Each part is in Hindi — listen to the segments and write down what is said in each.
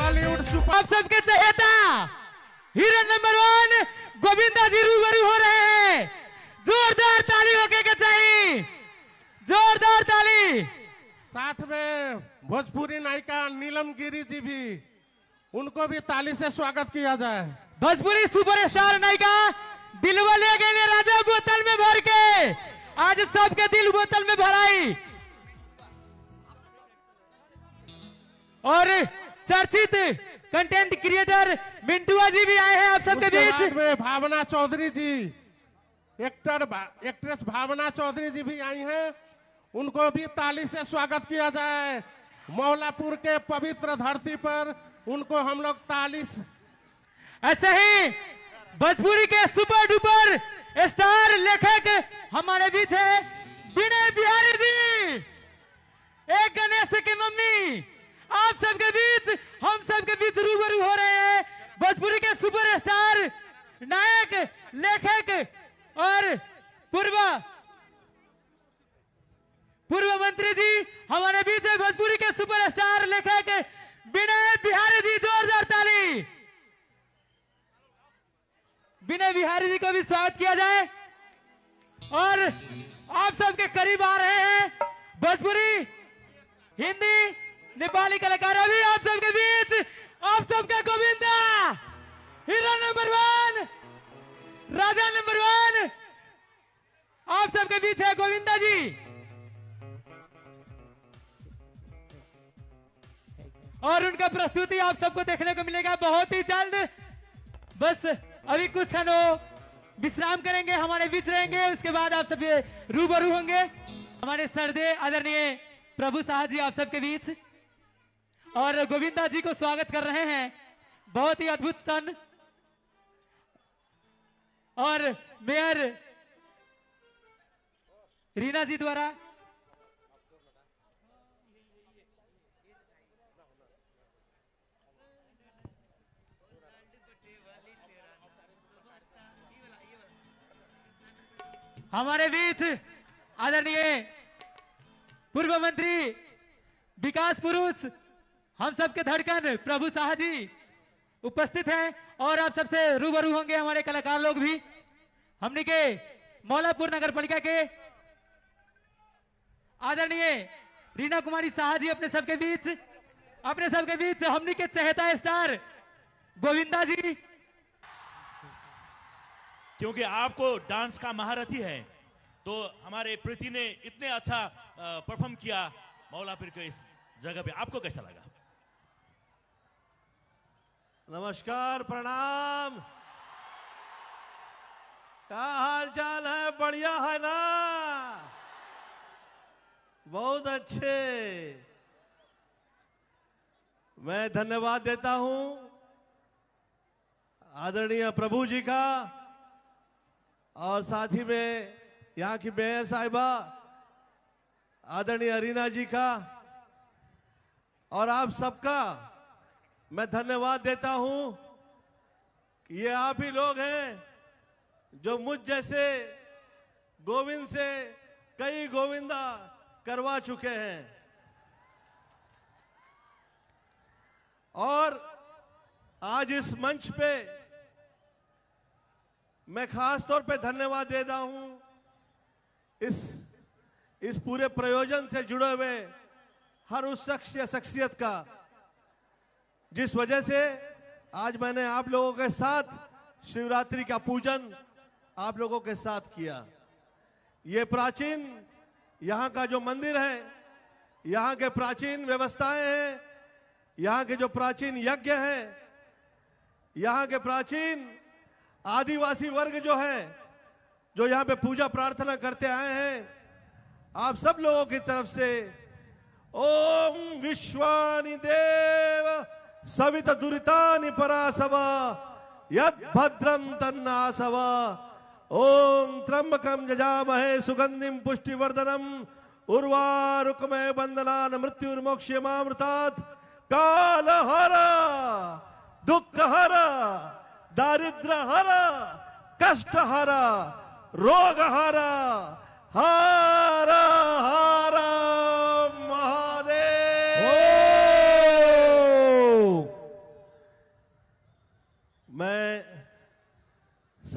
बॉलीवुड सुपर। आप सबके चहेता हीरो नंबर 1 गोविंदा जी रूबरू हो रहे हैं। जोरदार ताली होके के चाहिए, जोरदार ताली। साथ में भोजपुरी नायिका नीलम गिरी जी भी, उनको भी ताली से स्वागत किया जाए। भोजपुरी सुपरस्टार नायिका दिलवा ले गए राजा बोतल में भर के, आज सबके दिल बोतल में भराई। और चर्चित कंटेंट क्रिएटर मिंटुआ जी भी आए हैं आप सबके बीच में। भावना चौधरी जी, एक्ट्रेस भावना चौधरी जी भी आई हैं, उनको भी ताली से स्वागत किया जाए। मौलापुर के पवित्र धरती पर उनको हम लोग ताली से। ऐसे ही भोजपुरी के सुपर डुपर स्टार लेखक हमारे बीच है विनय बिहारी जी, एक गणेश की मम्मी। आप सबके बीच, हम सबके बीच रूबरू हो रहे हैं भोजपुरी के सुपरस्टार नायक लेखक और पूर्व मंत्री जी हमारे बीच है। भोजपुरी के सुपरस्टार लेखक विनय बिहारी जी, जोरदार ताली। विनय बिहारी जी को भी स्वागत किया जाए। और आप सबके करीब आ रहे हैं भोजपुरी, हिंदी, नेपाली कलाकार अभी आप सबके बीच। आप सबका गोविंदा हीरो नंबर 1, राजा नंबर 1 आप सबके बीच है गोविंदा जी। और उनका प्रस्तुति आप सबको देखने को मिलेगा बहुत ही जल्द। बस अभी कुछ क्षणों विश्राम करेंगे, हमारे बीच रहेंगे, उसके बाद आप सब रूबरू होंगे। हमारे सरदे आदरणीय प्रभु शाह जी आप सबके बीच, और गोविंदा जी को स्वागत कर रहे हैं। बहुत ही अद्भुत सन। और मेयर रीना जी द्वारा हमारे बीच आदरणीय पूर्व मंत्री, विकास पुरुष, हम सबके धड़कन प्रभु शाह जी उपस्थित हैं। और आप सबसे रूबरू होंगे हमारे कलाकार लोग भी। हमने के मौलापुर नगर पालिका के आदरणीय रीना कुमारी शाह जी अपने सबके बीच हमने के चहेता स्टार गोविंदा जी। क्योंकि आपको डांस का महारथी है, तो हमारे प्रीति ने इतने अच्छा परफॉर्म किया मौलापुर के इस जगह पे, आपको कैसा लगा? नमस्कार, प्रणाम। क्या हाल चाल है? बढ़िया है ना? बहुत अच्छे। मैं धन्यवाद देता हूं आदरणीय प्रभु जी का, और साथ ही में यहाँ की मेयर साहिबा आदरणीय रीना जी का, और आप सबका मैं धन्यवाद देता हूं कि ये आप ही लोग हैं जो मुझ जैसे गोविंद से कई गोविंदा करवा चुके हैं। और आज इस मंच पे मैं खास तौर पे धन्यवाद देता हूं इस पूरे प्रयोजन से जुड़े हुए हर उस शख्स या शख्सियत का, जिस वजह से आज मैंने आप लोगों के साथ शिवरात्रि का पूजन आप लोगों के साथ किया। ये प्राचीन यहाँ का जो मंदिर है, यहाँ के प्राचीन व्यवस्थाएं हैं, यहाँ के जो प्राचीन यज्ञ हैं, यहाँ के प्राचीन आदिवासी वर्ग जो है, जो यहाँ पे पूजा प्रार्थना करते आए हैं, आप सब लोगों की तरफ से ओम विश्वानि देव सवित दुरितानि परासव यद भद्रम तन्नासव ओम त्र्यंबकम जजामहे सुगंधिम पुष्टिवर्धनम उर्वारुकमय बंदनान मृत्युर्मोक्ष्यमामृतात् कालहर दुःखहर दारिद्र्यहर कष्टहर रोगहर हर हर महादेव।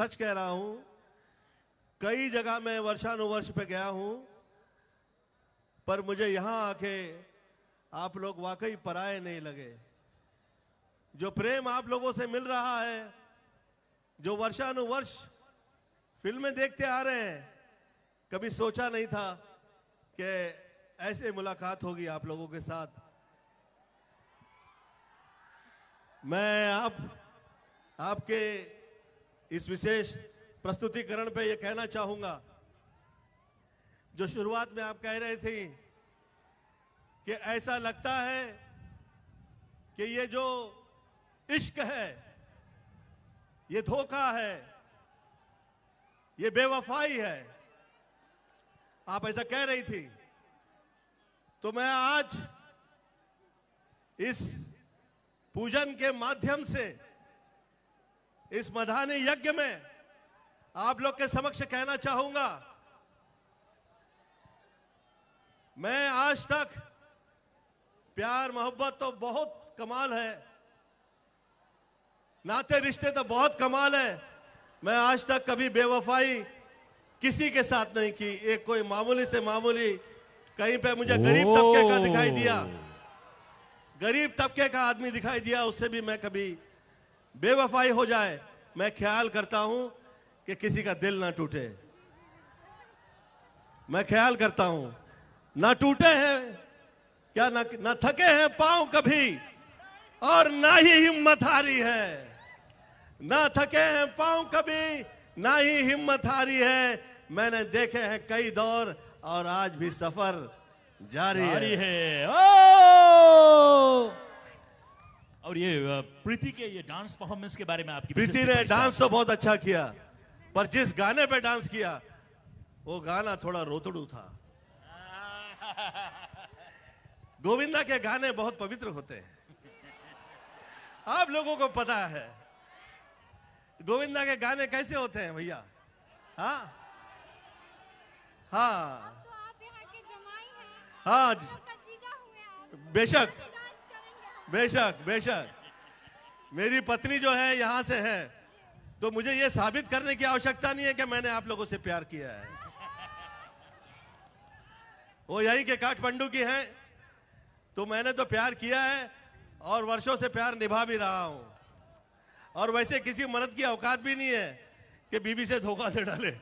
सच कह रहा हूं, कई जगह मैं वर्षानुवर्ष पे गया हूं, पर मुझे यहां आके आप लोग वाकई पराये नहीं लगे। जो प्रेम आप लोगों से मिल रहा है, जो वर्षानुवर्ष फिल्में देखते आ रहे हैं, कभी सोचा नहीं था कि ऐसे मुलाकात होगी आप लोगों के साथ। मैं आपके इस विशेष प्रस्तुतिकरण पे ये कहना चाहूंगा, जो शुरुआत में आप कह रहे थे कि ऐसा लगता है कि ये जो इश्क है, ये धोखा है, ये बेवफाई है, आप ऐसा कह रही थी। तो मैं आज इस पूजन के माध्यम से, इस मधानी यज्ञ में आप लोग के समक्ष कहना चाहूंगा, मैं आज तक प्यार मोहब्बत तो बहुत कमाल है, नाते रिश्ते तो बहुत कमाल है, मैं आज तक कभी बेवफाई किसी के साथ नहीं की। एक कोई मामूली से मामूली कहीं पे मुझे गरीब तबके का दिखाई दिया, गरीब तबके का आदमी दिखाई दिया, उससे भी मैं कभी बेवफाई हो जाए, मैं ख्याल करता हूं कि किसी का दिल ना टूटे। मैं ख्याल करता हूं, ना टूटे हैं क्या, ना थके हैं पांव कभी, और ना ही हिम्मत हारी है। ना थके हैं पांव कभी, ना ही हिम्मत हारी है। मैंने देखे हैं कई दौर, और आज भी सफर जारी है। और ये प्रीति के ये डांस परफॉर्मेंस के बारे में आपकी प्रीति ने डांस तो बहुत अच्छा किया, पर जिस गाने पे डांस किया वो गाना थोड़ा रोतड़ू था। गोविंदा के गाने बहुत पवित्र होते हैं, आप लोगों को पता है गोविंदा के गाने कैसे होते हैं भैया। हाँ हाँ तो आप यहाँ के जमाई हैं, हाँ, का जीजा हुए आप, बेशक डांस करेंगे हम। बेशक बेशक। मेरी पत्नी जो है यहां से है, तो मुझे यह साबित करने की आवश्यकता नहीं है कि मैंने आप लोगों से प्यार किया है। वो यहीं के काठमांडू की हैं, तो मैंने तो प्यार किया है और वर्षों से प्यार निभा भी रहा हूं। और वैसे किसी मर्द की औकात भी नहीं है कि बीवी से धोखा दे डाले।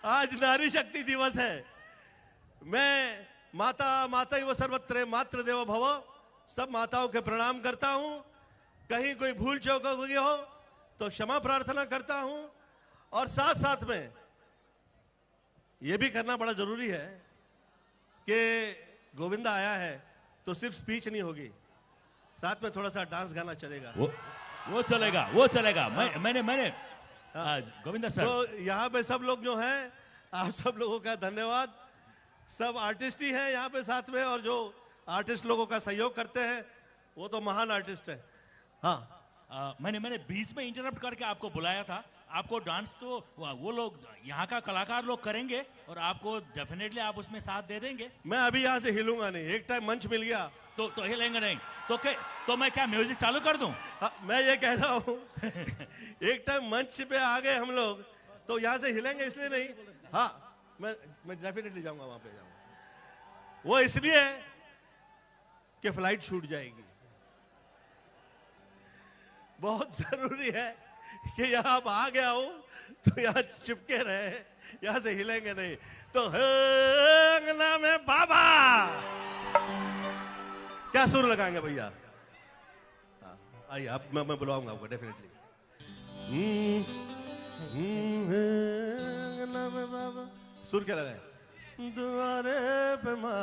आज नारी शक्ति दिवस है। मैं माता व सर्वत्र मातृ देवो भव, सब माताओं के प्रणाम करता हूं। कहीं कोई भूल चूक हो गई हो तो क्षमा प्रार्थना करता हूं। और साथ साथ में यह भी करना बड़ा जरूरी है कि गोविंदा आया है तो सिर्फ स्पीच नहीं होगी, साथ में थोड़ा सा डांस गाना चलेगा। वो चलेगा, वो चलेगा। मैंने गोविंदा सर, तो यहाँ पे सब लोग जो हैं, आप सब लोगों का धन्यवाद। सब आर्टिस्ट ही हैं यहाँ पे साथ में, और जो आर्टिस्ट लोगों का सहयोग करते हैं वो तो महान आर्टिस्ट है। हाँ, मैंने बीच में इंटरप्ट करके आपको बुलाया था। आपको डांस तो वो लोग यहाँ का कलाकार लोग करेंगे, और आपको डेफिनेटली आप उसमें साथ दे देंगे। मैं अभी यहाँ से हिलूंगा नहीं, एक टाइम मंच मिल गया तो हिलेंगे नहीं। तो मैं क्या म्यूजिक चालू कर दूं? मैं ये कह रहा हूँ एक टाइम मंच पे आ गए हम लोग तो यहाँ से हिलेंगे इसलिए नहीं। हाँ, मैं डेफिनेटली जाऊंगा, वहां पे जाऊंगा। वो इसलिए कि फ्लाइट छूट जाएगी। बहुत जरूरी है कि यहाँ आप आ गया हो तो यहाँ चिपके रहे, यहाँ से हिलेंगे नहीं। तो अंगना में बाबा, क्या सुर लगाएंगे भैया? आइए, आप मैं बुलाऊंगा आपको डेफिनेटली। अंगना में बाबा, सुर क्या लगाए? द्वारे पे माँ,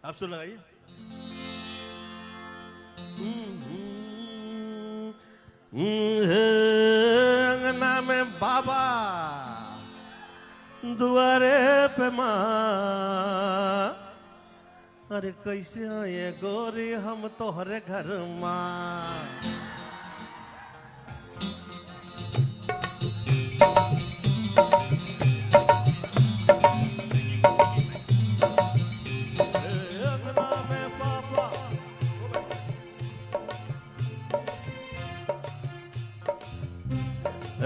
आप सुर लगाइए। अंगना में बाबा, द्वारे पे माँ, अरे कैसे आए गोरी हम तोहरे घर माँ। अंगना में बाबा,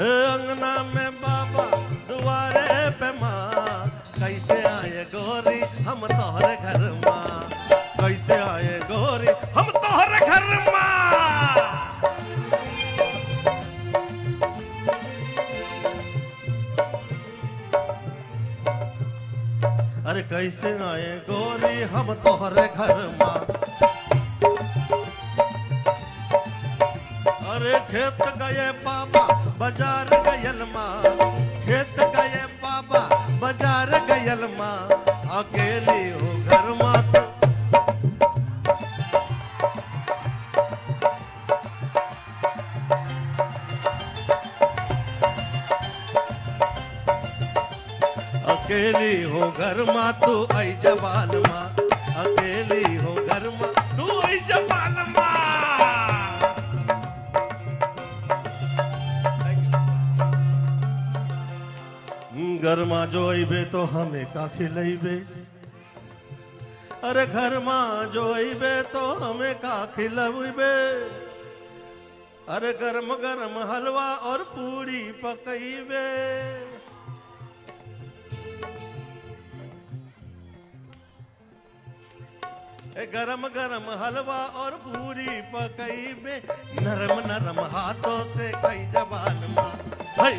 अंगना में बाबा दुआरे पे माँ, कैसे आए गोरी हम तोहरे घर माँ, कैसे आए गोरी हम तोहरे घर माँ। अरे कैसे आए गोरी हम तोहरे घर माँ। अरे खेत गए बाबा बाजार गयल माँ, खेत गए बाबा बाजार गयल माँ, अकेली हो घर माँ तो। अकेली हो घर माँ तू आई जवान माँ, अकेली हो घर माँ तू आई जवान माँ। घर माँ जो अबे तो हमें का खिलैबे, अरे घर माँ जो अबे तो हमें का खिलैबे, अरे गरम गरम हलवा और पूरी पकैबे। गरम गरम हलवा और पूरी पकैबे, नरम नरम हाथों से कई जबान माँ,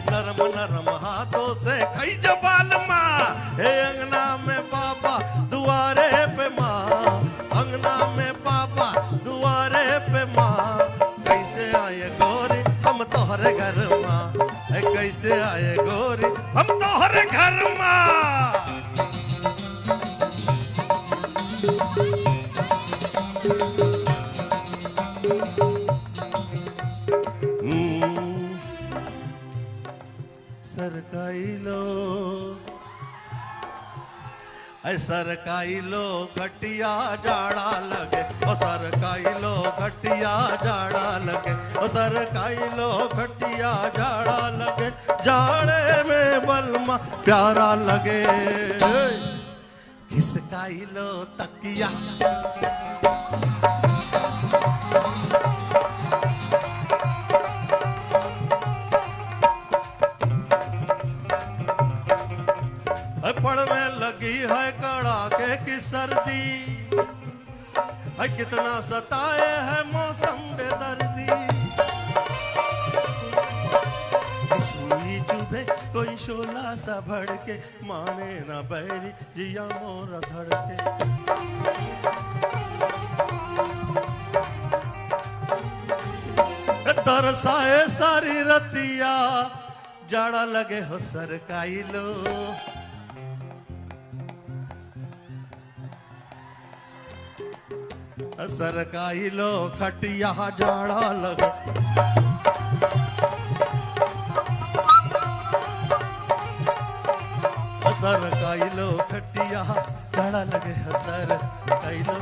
नरम नरम हाथों से कई जबान माँ। हे अंगना में बाबा दुआरे पे माँ, अंगना में बाबा दुआरे पे माँ, कैसे आए गोरी हम तोहरे घर माँ, कैसे आए गोरी हम तोहरे घर माँ। सरकाई लो सरकाई लो खटिया जाड़ा लगे, ओ सरकाई लो खटिया जाड़ा लगे, ओ सरकाई लो खटिया जाड़ा लगे, जाड़े में बलमा प्यारा लगे। खिसकाई लो तकिया पड़ने लगी है कड़ाके की सर्दी, है कितना सताए है मौसम बेदर्दी। सुई चुभे कोई शोला सा भड़के, माने ना बैरी जिया मोरा धड़के। तरसाए सारी रतिया जाड़ा लगे हो सरकाई लो, सरकाई लो खटिया जाड़ा लगे, सरकाई लो खटिया जाड़ा लगे, सरकाई लो।